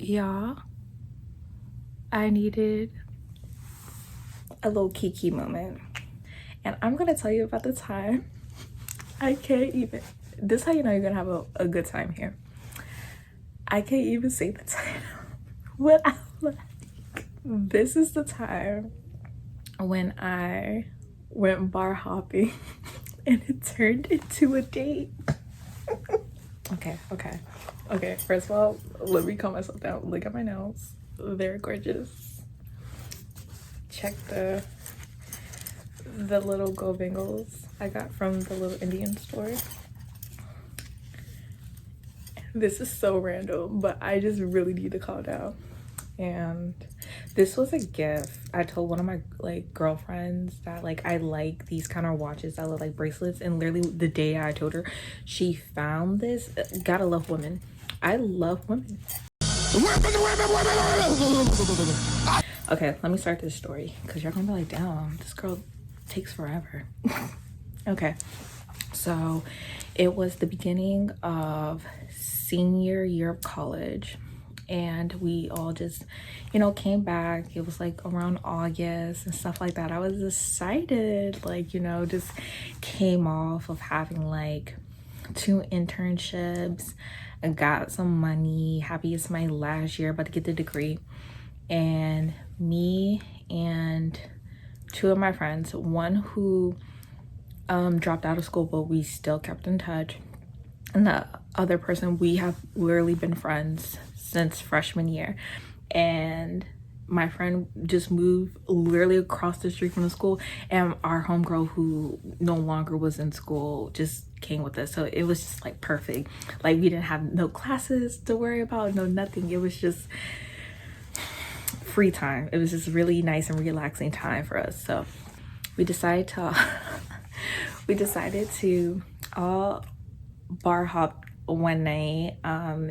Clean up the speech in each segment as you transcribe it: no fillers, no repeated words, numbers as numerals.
Y'all, I needed a little kiki moment, and I'm gonna tell you about the time. I can't even, this is how you know you're gonna have a good time here. I can't even say the time without laughing. This is the time when I went bar hopping and it turned into a date. Okay, first of all, let me calm myself down. Look at my nails, they're gorgeous. Check the little gold bangles I got from the little Indian store. This is so random, but I just really need to calm down. And this was a gift. I told one of my girlfriends that I like these kind of watches that look like bracelets, and literally the day I told her, she found this. Gotta love women. I love women. Okay, let me start this story because you're gonna be like, damn, this girl takes forever. Okay, so it was the beginning of senior year of college, and we all just, came back. It was around August and stuff like that. I was excited, just came off of having 2 internships. I got some money, happy it's my last year, about to get the degree. And me and 2 of my friends, one who dropped out of school but we still kept in touch, and the other person, we have literally been friends since freshman year. And my friend just moved literally across the street from the school, and our homegirl, who no longer was in school, just came with us. So it was just perfect. We didn't have no classes to worry about, no nothing. It was just free time. It was just really nice and relaxing time for us. So we decided to all bar hop one night.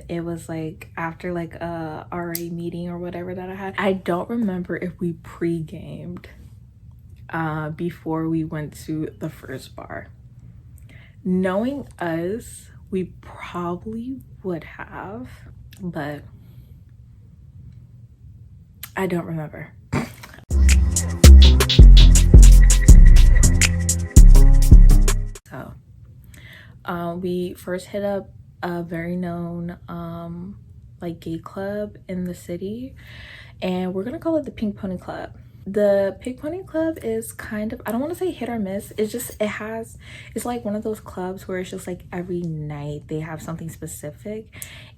It was after a RA meeting or whatever that I had. I don't remember if we pre-gamed before we went to the first bar. Knowing us, we probably would have, but I don't remember. So we first hit up a very known gay club in the city, and we're gonna call it the Pink Pony Club. The Pink Pony Club is kind of, I don't want to say hit or miss. It's like one of those clubs where it's just every night they have something specific,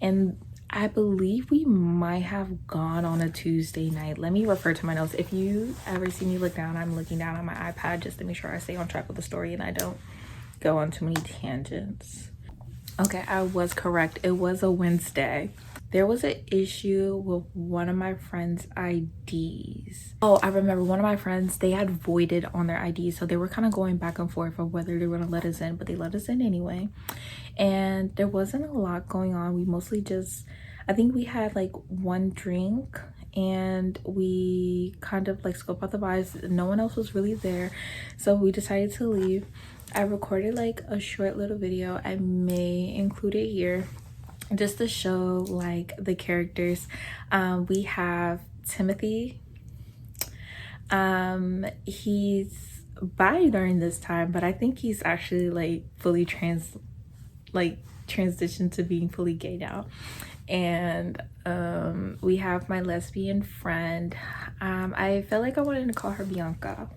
and I believe we might have gone on a Tuesday night. Let me refer to my notes. If you ever see me look down, I'm looking down on my iPad just to make sure I stay on track with the story and I don't go on too many tangents. Okay, I was correct. It was a Wednesday. There was an issue with one of my friends' IDs. Oh, I remember one of my friends, they had voided on their IDs. So they were kind of going back and forth of whether they were gonna let us in, but they let us in anyway. And there wasn't a lot going on. We mostly just, I think we had 1 drink, and we kind of scoped out the vibes. No one else was really there, so we decided to leave. I recorded a short little video. I may include it here just to show the characters. We have Timothy. He's bi during this time, but I think he's actually fully transitioned to being fully gay now. And we have my lesbian friend. I felt like I wanted to call her Bianca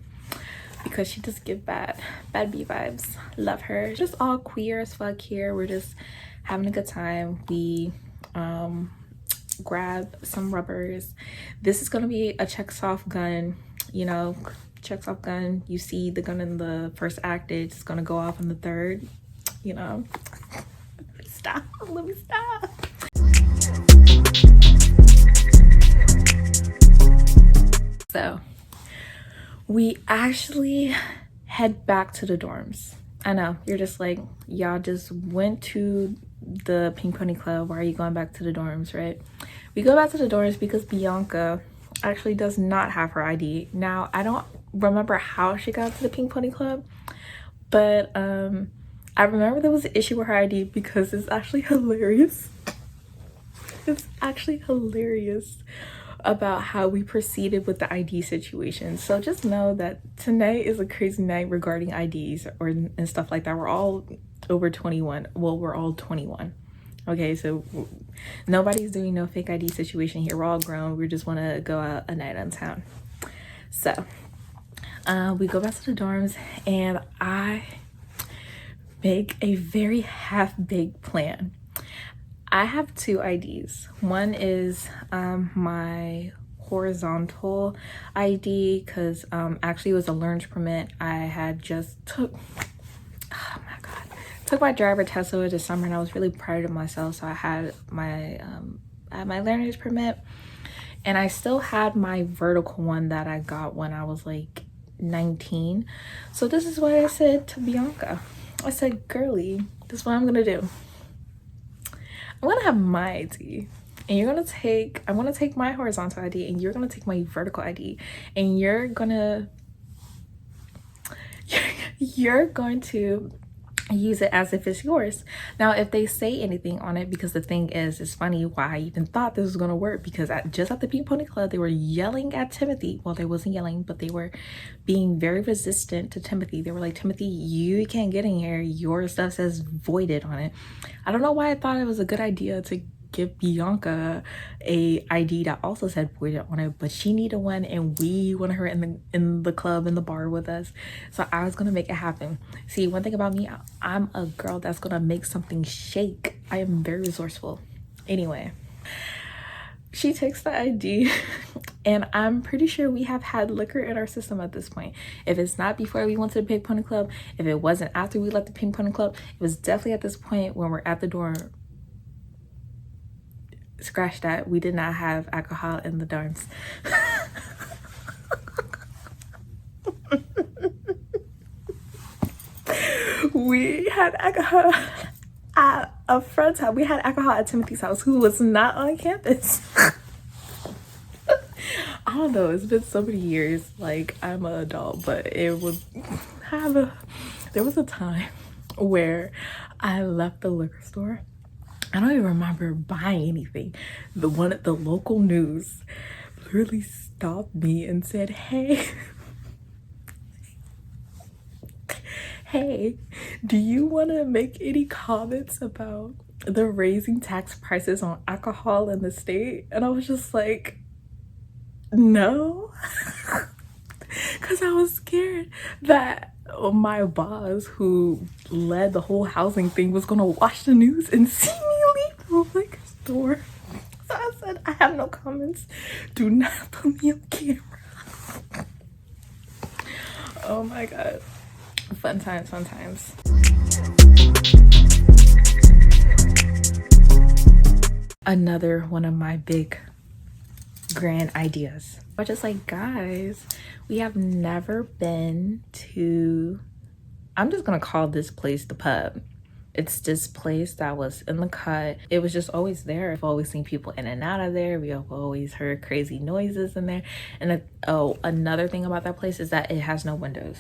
because she just give bad B vibes. Love her. Just all queer as fuck here. We're just having a good time. We grab some rubbers. This is gonna be a checks off gun, checks off gun. You see the gun in the first act, it's gonna go off in the third, Stop, let me stop. So we actually head back to the dorms. I know, you're just y'all just went to the Pink Pony Club. Why are you going back to the dorms, right? We go back to the dorms because Bianca actually does not have her ID. Now, I don't remember how she got to the Pink Pony Club, but I remember there was an issue with her ID because it's actually hilarious. It's actually hilarious about how we proceeded with the ID situation. So just know that tonight is a crazy night regarding IDs or and stuff like that. We're all over 21. Well, we're all 21. Okay, so nobody's doing no fake ID situation here. We're all grown. We just want to go out a night on town. So we go back to the dorms and I make a very half-baked plan. I have two IDs. One is my horizontal ID because actually it was a learner's permit. I had just took my driver test over the summer and I was really proud of myself. So I had my learner's permit and I still had my vertical one that I got when I was like 19. So this is what I said to Bianca. I said, girly, this is what I'm gonna do. I'm gonna have my ID and I'm gonna take my horizontal ID and you're gonna take my vertical ID and you're going to use it as if it's yours. Now if they say anything on it, because the thing is, it's funny why I even thought this was gonna work, because just at the Pink Pony Club they were yelling at Timothy. Well, they wasn't yelling, but they were being very resistant to Timothy. They were like, Timothy, you can't get in here, your stuff says voided on it. I don't know why I thought it was a good idea to give Bianca a ID that also said voided on it, but she needed one and we wanted her in the club, in the bar with us. So I was gonna make it happen. See, one thing about me, I'm a girl that's gonna make something shake. I am very resourceful. Anyway, she takes the ID and I'm pretty sure we have had liquor in our system at this point. If it's not before we went to the Pink Pony Club, if it wasn't after we left the Pink Pony Club, it was definitely at this point when we're at the dorm. Scratch that, we did not have alcohol in the dorms. We had alcohol at a friend's house. We had alcohol at Timothy's house, who was not on campus. I don't know, it's been so many years, like I'm an adult, but there was a time where I left the liquor store. I don't even remember buying anything. The one at the local news literally stopped me and said, hey, hey, do you want to make any comments about the raising tax prices on alcohol in the state? And I was just like, no, because I was scared that my boss, who led the whole housing thing, was gonna watch the news and see me leave the liquor store. So I said, I have no comments. Do not put me on camera. Oh my god. Fun times, fun times. Another one of my big grand ideas. But just like, guys, we have never been to, I'm just gonna call this place the pub. It's this place that was in the cut. It was just always there. I've always seen people in and out of there. We have always heard crazy noises in there. And another thing about that place is that it has no windows.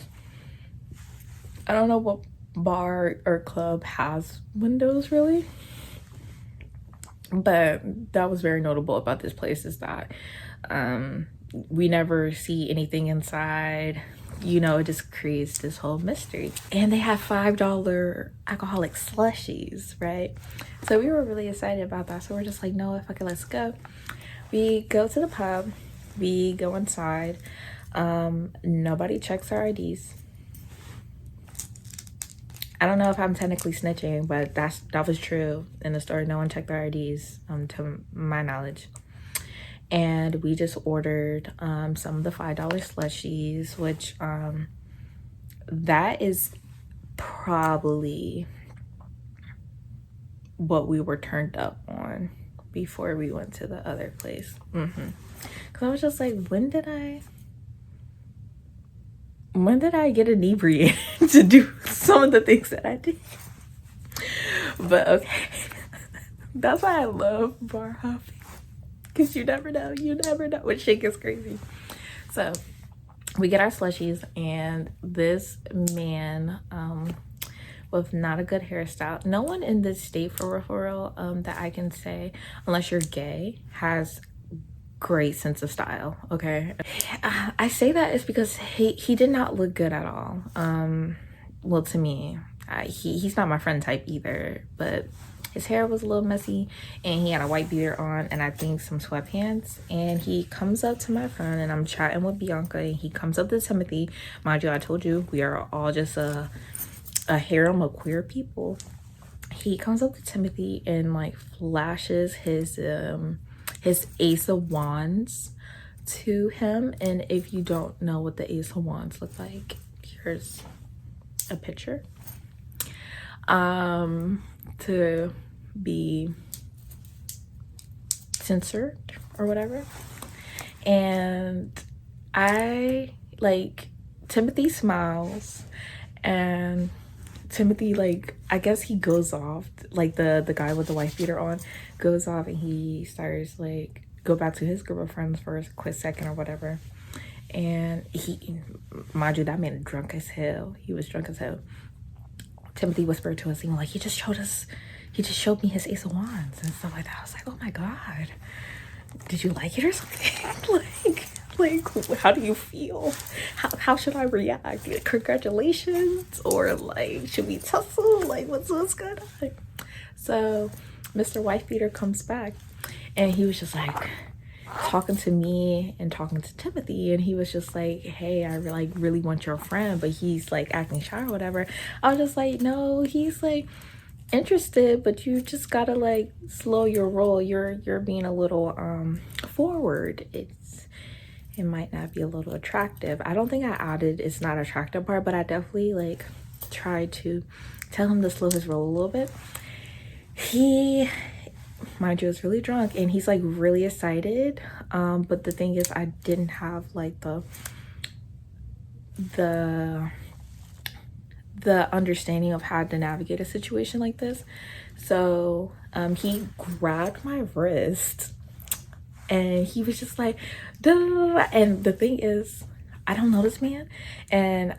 I don't know what bar or club has windows really, but that was very notable about this place, is that we never see anything inside. You know, it just creates this whole mystery. And they have $5 alcoholic slushies, right? So we were really excited about that. So we're just like, no, fuck it, let's go. We go to the pub, we go inside. Nobody checks our IDs. I don't know if I'm technically snitching, but that was true in the story. No one checked our IDs, to my knowledge. And we just ordered some of the $5 slushies, which that is probably what we were turned up on before we went to the other place. Because I was just like, when did I get inebriated to do some of the things that I did? But okay. That's why I love bar hopping, because you never know what shit gets crazy. So we get our slushies, and this man with not a good hairstyle. No one in this state for real, that I can say, unless you're gay, has great sense of style. Okay, I say that is because he did not look good at all. Well, to me, he's not my friend type either, but his hair was a little messy and he had a white beater on and I think some sweatpants. And he comes up to my phone and I'm chatting with Bianca and he comes up to Timothy. Mind you, I told you we are all just a harem of queer people. He comes up to Timothy and like flashes his Ace of Wands to him. And if you don't know what the Ace of Wands look like, here's a picture. To be censored or whatever. And I like Timothy smiles and Timothy, like, I guess he goes off, like the guy with the wife beater on goes off and he starts like go back to his group of friends for a quick second or whatever. And he, mind you, that man drunk as hell. He was drunk as hell. Timothy whispered to us, he was like, he just showed me his Ace of Wands and stuff like that. I was like, oh my God, did you like it or something? like how do you feel? How should I react? Like, congratulations, or like should we tussle? Like what's going on? So Mr. Wife Beater comes back and he was just like talking to me and talking to Timothy, and he was just like, hey, I really want your friend, but he's like acting shy or whatever. I was just like, no, he's like interested, but you just gotta like slow your roll. You're being a little forward. It might not be a little attractive. I don't think I added it's not attractive part, but I definitely like tried to tell him to slow his roll a little bit. He, mind you, is really drunk and he's like really excited, but the thing is I didn't have like the understanding of how to navigate a situation like this. So he grabbed my wrist and he was just like duh. And the thing is, I don't know this man, and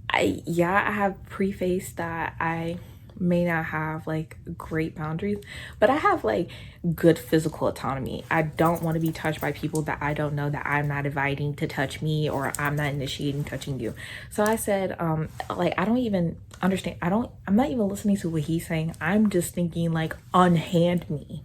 I have prefaced that I may not have like great boundaries, but I have like good physical autonomy. I don't want to be touched by people that I don't know, that I'm not inviting to touch me, or I'm not initiating touching you. So I said, like, I don't even understand. I'm not even listening to what he's saying. I'm just thinking like, unhand me.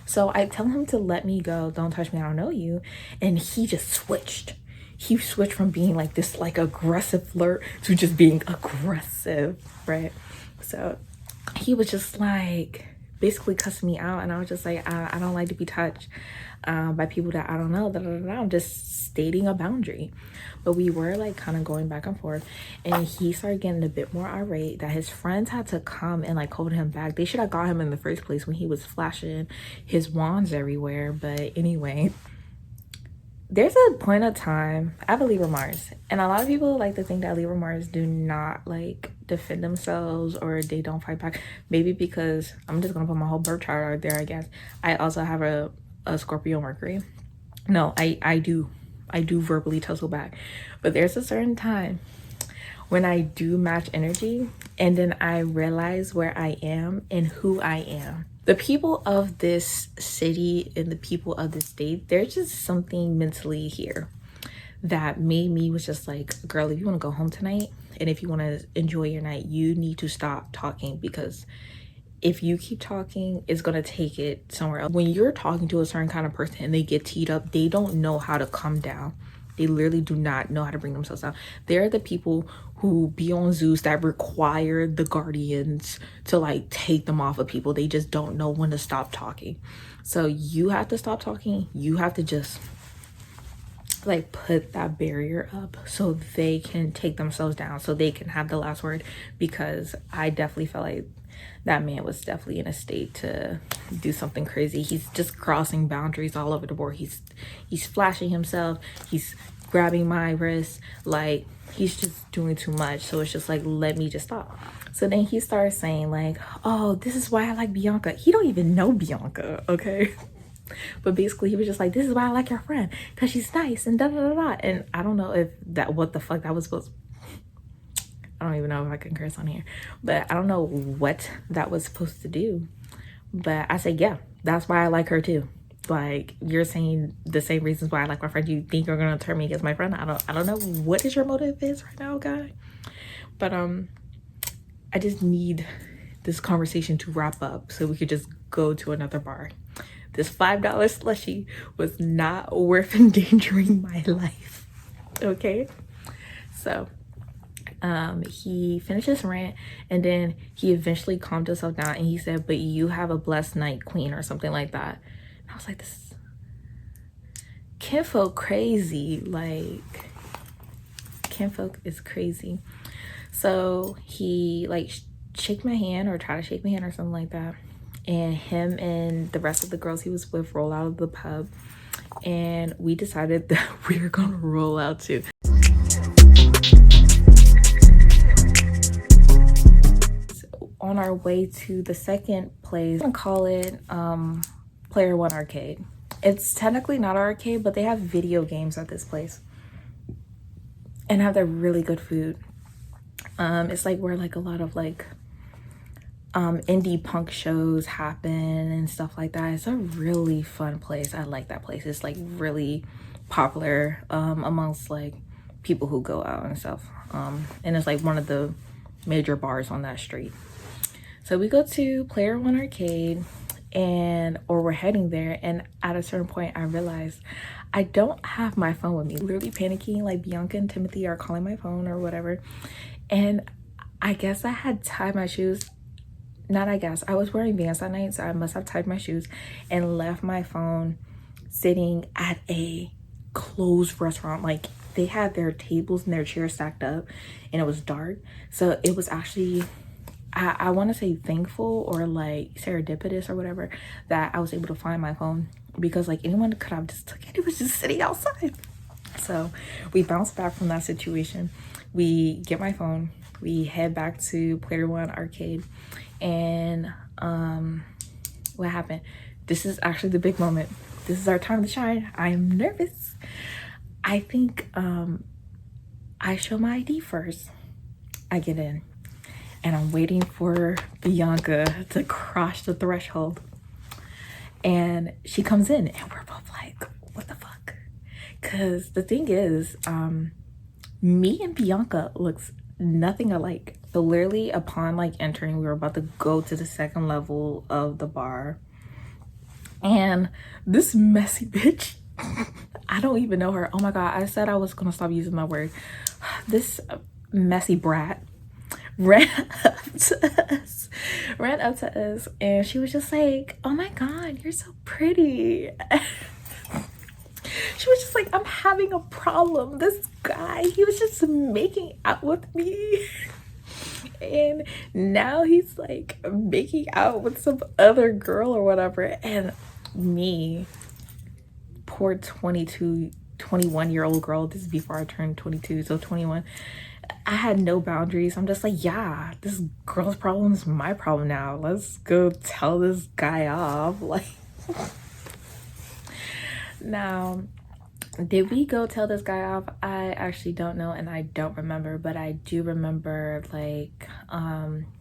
So I tell him to let me go. Don't touch me. I don't know you. And he just switched. He switched from being like this like aggressive flirt to just being aggressive, right? So he was just like basically cussing me out, and I was just like, I don't like to be touched by people that I don't know. I'm just stating a boundary. But we were like kind of going back and forth, and he started getting a bit more irate that his friends had to come and like hold him back. They should have got him in the first place when he was flashing his wands everywhere. But anyway, there's a point of time. I have a Libra Mars, and a lot of people like to think that Libra Mars do not like defend themselves or they don't fight back. Maybe because I'm just gonna put my whole birth chart out there, I guess. I also have a Scorpio Mercury. No, I do verbally tussle back, but there's a certain time when I do match energy and then I realize where I am and who I am. The people of this city and the people of this state, there's just something mentally here that made me was just like, girl, if you want to go home tonight and if you want to enjoy your night, you need to stop talking, because if you keep talking, it's going to take it somewhere else. When you're talking to a certain kind of person and they get teed up, they don't know how to come down. They literally do not know how to bring themselves down. They're the people who be on Zeus that require the guardians to like take them off of people. They just don't know when to stop talking. So you have to stop talking. You have to just like put that barrier up so they can take themselves down, so they can have the last word, because I definitely felt like that man was definitely in a state to do something crazy. He's just crossing boundaries all over the board. He's flashing himself. He's grabbing my wrist. Like, he's just doing too much. So it's just like, let me just stop. So then he started saying like, oh, this is why I like Bianca. He don't even know Bianca, okay? But basically he was just like, this is why I like your friend, because she's nice and da da da da. And I don't know if that, what the fuck that was supposed to, I don't even know if I can curse on here, but I don't know what that was supposed to do. But I said, yeah, that's why I like her too. Like, you're saying the same reasons why I like my friend. You think you're gonna turn me against my friend? I don't know what is your motive is right now, guy. But I just need this conversation to wrap up so we could just go to another bar. This $5 slushie was not worth endangering my life. Okay, so he finished his rant, and then he eventually calmed himself down and he said, but you have a blessed night, queen, or something like that. And I was like, this kinfolk crazy. Like, kinfolk is crazy. So he like shake my hand or try to shake my hand or something like that, and him and the rest of the girls he was with roll out of the pub, and we decided that we were gonna roll out too. On our way to the second place, I'm gonna call it Player One Arcade. It's technically not an arcade, but they have video games at this place and have their really good food. It's like where like a lot of like indie punk shows happen and stuff like that. It's a really fun place. I like that place. It's like really popular amongst like people who go out and stuff, and it's like one of the major bars on that street. So we go to Player One Arcade, or we're heading there, and at a certain point I realized I don't have my phone with me. Literally panicking, like Bianca and Timothy are calling my phone or whatever, and I guess I had tied my shoes. Not I guess, I was wearing Vans that night, so I must have tied my shoes and left my phone sitting at a closed restaurant. Like, they had their tables and their chairs stacked up and it was dark, so it was actually, I want to say thankful or like serendipitous or whatever that I was able to find my phone, because like anyone could have just took it. It was just sitting outside. So we bounced back from that situation. We get my phone, we head back to Player One Arcade, and what happened? This is actually the big moment. This is our time to shine. I am nervous. I think I show my ID first. I get in, and I'm waiting for Bianca to cross the threshold, and she comes in, and we're both like, what the fuck? Because the thing is, me and Bianca looks nothing alike. So literally upon like entering, we were about to go to the second level of the bar, and this messy bitch, I don't even know her. Oh my god, I said I was gonna stop using my word. This messy brat ran up to us, and she was just like, oh my god, you're so pretty. She was just like, I'm having a problem. This guy, he was just making out with me, and now he's like making out with some other girl or whatever. And me, poor 21-year-old girl, this is before I turned 22, so 21, I had no boundaries. I'm just like, yeah, this girl's problem is my problem now. Let's go tell this guy off. Like, now, did we go tell this guy off? I actually don't know, and I don't remember, but I do remember like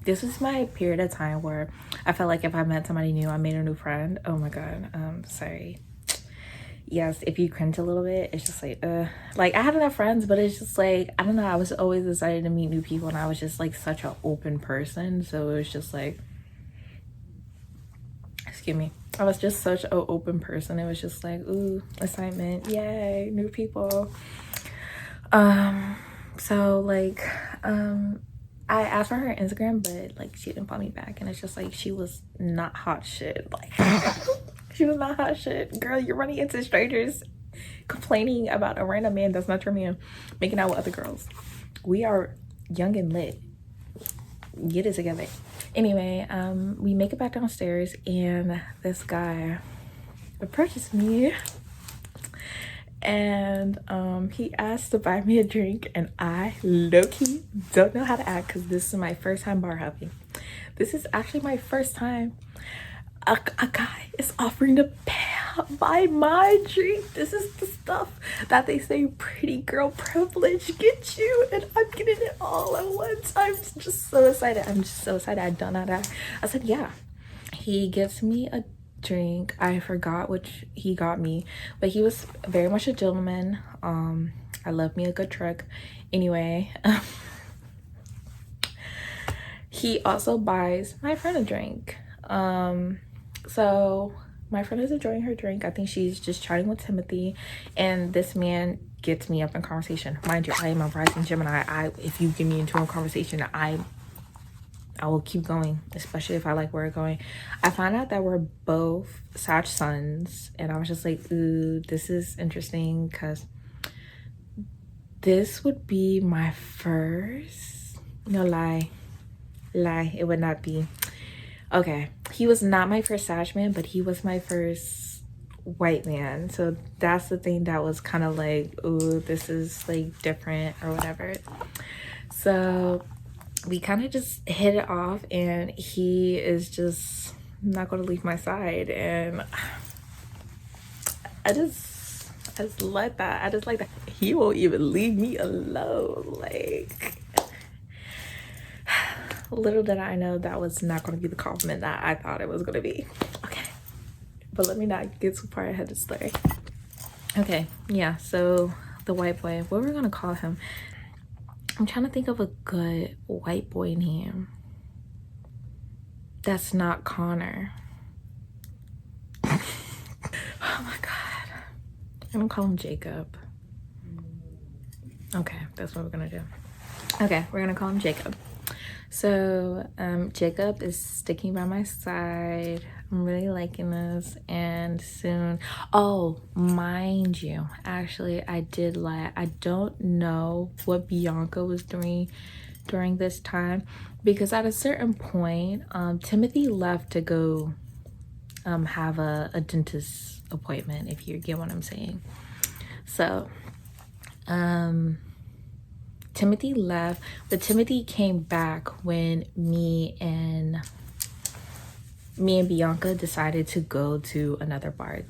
this was my period of time where I felt like if I met somebody new, I made a new friend. Oh my god, sorry. Yes, if you cringe a little bit, it's just like I had enough friends, but it's just like, I don't know, I was always excited to meet new people, and I was just like such an open person, so it was just like, excuse me, I was just such an open person. It was just like, ooh, excitement, yay, new people. So like I asked for her Instagram, but like she didn't follow me back, and it's just like she was not hot shit. Like she was not hot shit. Girl, you're running into strangers complaining about a random man that's not your man making out with other girls. We are young and lit. Get it together. Anyway, we make it back downstairs, and this guy approaches me, and he asked to buy me a drink, and I low-key don't know how to act, because this is my first time bar hopping. This is actually my first time a guy is offering to pay not buy my drink. This is the stuff that they say pretty girl privilege gets you, and I'm getting it all at once. I'm just so excited. I'm just so excited. I don't know that. I said, yeah. He gets me a drink. I forgot which he got me, but he was very much a gentleman. I love me a good trick. Anyway, he also buys my friend a drink. So my friend is enjoying her drink. I think she's just chatting with Timothy, and this man gets me up in conversation. Mind you, I am a rising Gemini. If you get me into a conversation, I will keep going, especially if I like where we're going. I found out that we're both Sag suns, and I was just like, ooh, this is interesting, because this would be my first, no lie, it would not be. Okay, he was not my first Sag man, but he was my first white man. So that's the thing that was kind of like, ooh, this is like different or whatever. So we kind of just hit it off, and he is just not going to leave my side, and I just like that. I just like that he won't even leave me alone. Like, little did I know that was not going to be the compliment that I thought it was going to be. Okay, but let me not get too far ahead of the story. Okay, yeah, so the white boy, what we're going to call him, I'm trying to think of a good white boy name that's not Connor. Oh my god, I'm gonna call him Jacob. Okay, that's what we're gonna do. Okay, we're gonna call him Jacob. So Jacob is sticking by my side. I'm really liking this, and soon, oh, mind you, actually I did lie. I don't know what Bianca was doing during this time, because at a certain point Timothy left to go have a dentist appointment, if you get what I'm saying. So Timothy left, but Timothy came back when me and Bianca decided to go to another bar.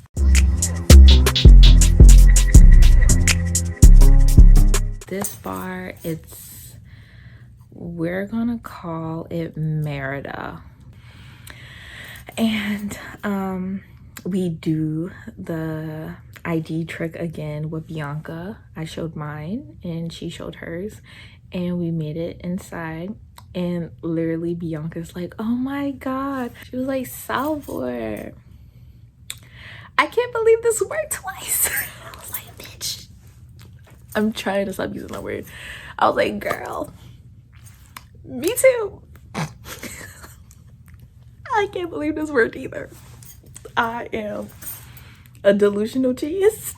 This bar, we're gonna call it Merida. And we do the ID trick again with Bianca. I showed mine and she showed hers, and we made it inside, and literally Bianca's like, oh my god, she was like, Salvor, I can't believe this worked twice. I was like, bitch, I'm trying to stop using that word. I was like, girl, me too. I can't believe this worked either. I am a delusional genius.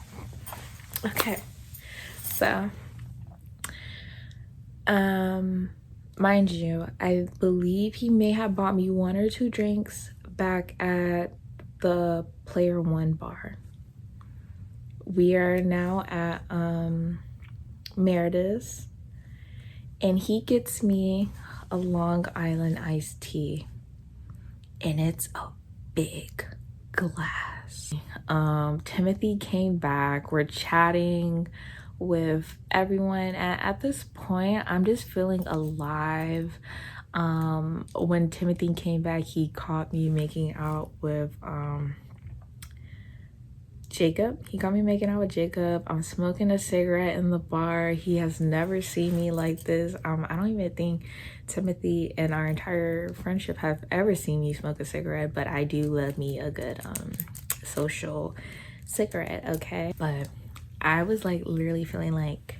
Okay, so mind you, I believe he may have bought me 1 or 2 drinks back at the Player One bar. We are now at Merida's, and he gets me a Long Island iced tea, and it's a big glass. Timothy came back, we're chatting with everyone, and at this point I'm just feeling alive. When Timothy came back, he caught me making out with Jacob. He got me making out with Jacob. I'm smoking a cigarette in the bar. He has never seen me like this. I don't even think Timothy and our entire friendship have ever seen me smoke a cigarette, but I do love me a good social cigarette, okay? But I was like literally feeling like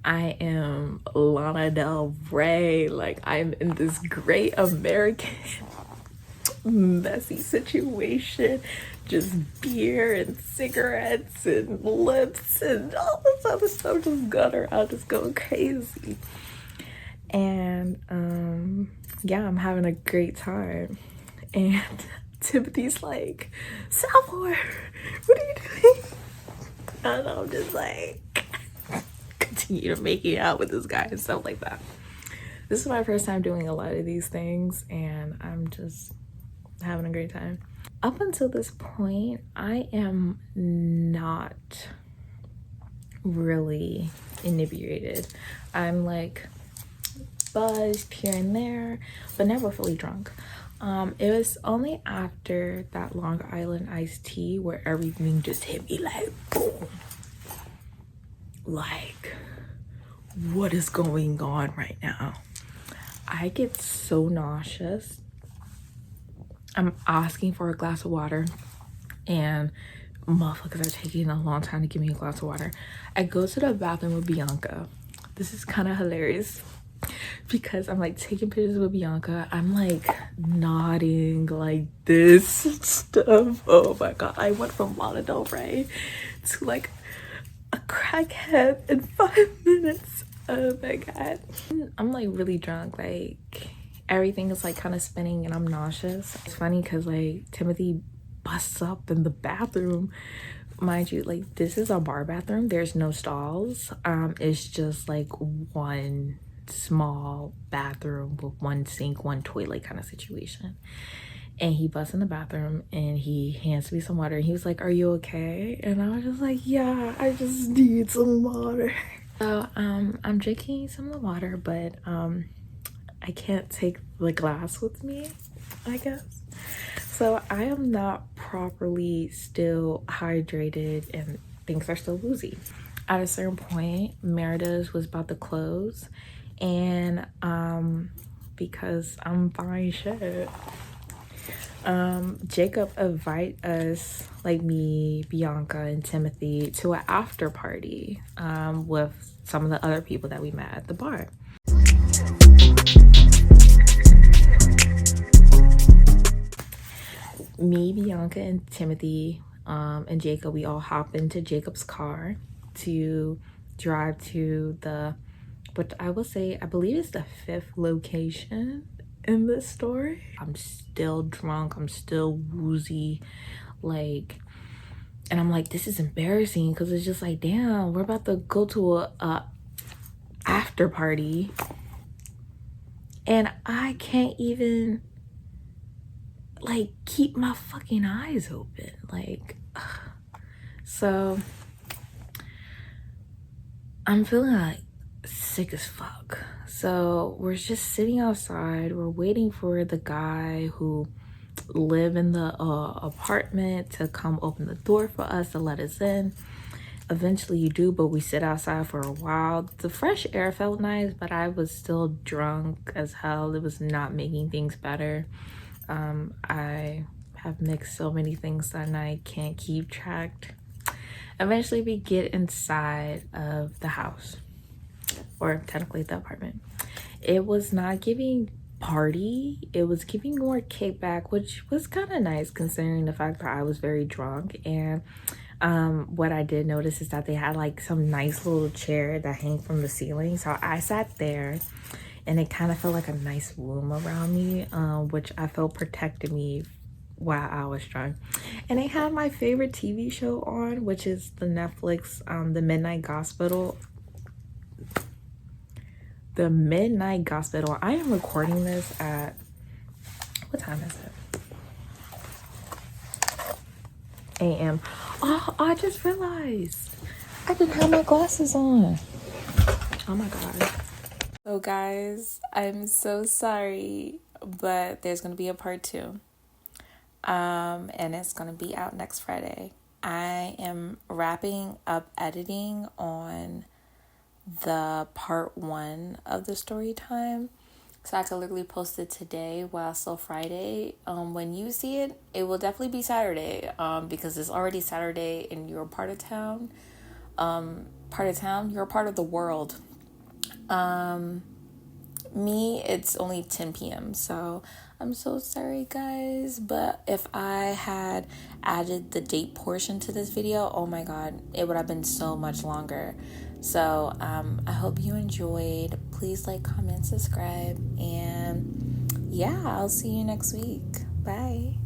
I am Lana Del Rey. Like, I'm in this great American messy situation, just beer and cigarettes and lips and all this other stuff just going around, just going crazy. And yeah, I'm having a great time. And Timothy's like, Salvor, what are you doing? And I'm just like, continue to making out with this guy and stuff like that. This is my first time doing a lot of these things, and I'm just having a great time. up until this point, I am not really inebriated. I'm like buzzed here and there, but never fully drunk. It was only after that Long Island iced tea where everything just hit me like boom. Like, what is going on right now? I get so nauseous. I'm asking for a glass of water and motherfuckers are taking a long time to give me a glass of water. I go to the bathroom with Bianca. This is kind of hilarious because I'm like taking pictures with Bianca. I'm like nodding like this stuff. Oh my god, I went from Lana Del Rey to like a crackhead in 5 minutes. Oh my god, I'm like really drunk. Like everything is like kind of spinning and I'm nauseous. It's funny because like Timothy busts up in the bathroom. Mind you, like this is a bar bathroom. There's no stalls. It's just like one small bathroom with one sink, one toilet kind of situation. And he busts in the bathroom and he hands me some water. He was like, "Are you okay?" And I was just like, "Yeah, I just need some water." So I'm drinking some of the water, but I can't take the glass with me, I guess. So I am not properly still hydrated and things are still woozy. At a certain point, Merida's was about to close, and because I'm fine shit, Jacob invite us, like me, Bianca, and Timothy, to an after party with some of the other people that we met at the bar. Me, Bianca, and Timothy, and Jacob, we all hop into Jacob's car to drive to the, but I will say, I believe it's the 5th location in this story. I'm still drunk. I'm still woozy. Like, and I'm like, this is embarrassing because it's just like, damn, we're about to go to a after party and I can't even like keep my fucking eyes open. Like, so I'm feeling like sick as fuck. So we're just sitting outside. We're waiting for the guy who lived in the apartment to come open the door for us to let us in. Eventually you do, but we sit outside for a while. The fresh air felt nice, but I was still drunk as hell. It was not making things better. I have mixed so many things that I can't keep track. Eventually we get inside of the house, or technically the apartment. It was not giving party, it was giving more kickback, which was kind of nice considering the fact that I was very drunk. And what I did notice is that they had like some nice little chair that hang from the ceiling, so I sat there and it kind of felt like a nice room around me, which I felt protected me while I was drunk. And they had my favorite TV show on, which is the Netflix, The Midnight Gospel. The Midnight Gospel. I am recording this at, what time is it? AM. Oh, I just realized I didn't have my glasses on. Oh my god. So guys, I'm so sorry, but there's gonna be a part 2. And it's gonna be out next Friday. I am wrapping up editing on the part 1 of the story time, so I could literally post it today while it's still Friday. When you see it, it will definitely be Saturday, because it's already Saturday in your part of town. You're part of the world. Me, it's only 10 p.m. so I'm so sorry guys, but if I had added the date portion to this video, oh my god, it would have been so much longer. So I hope you enjoyed. Please like, comment, subscribe, and yeah, I'll see you next week. Bye.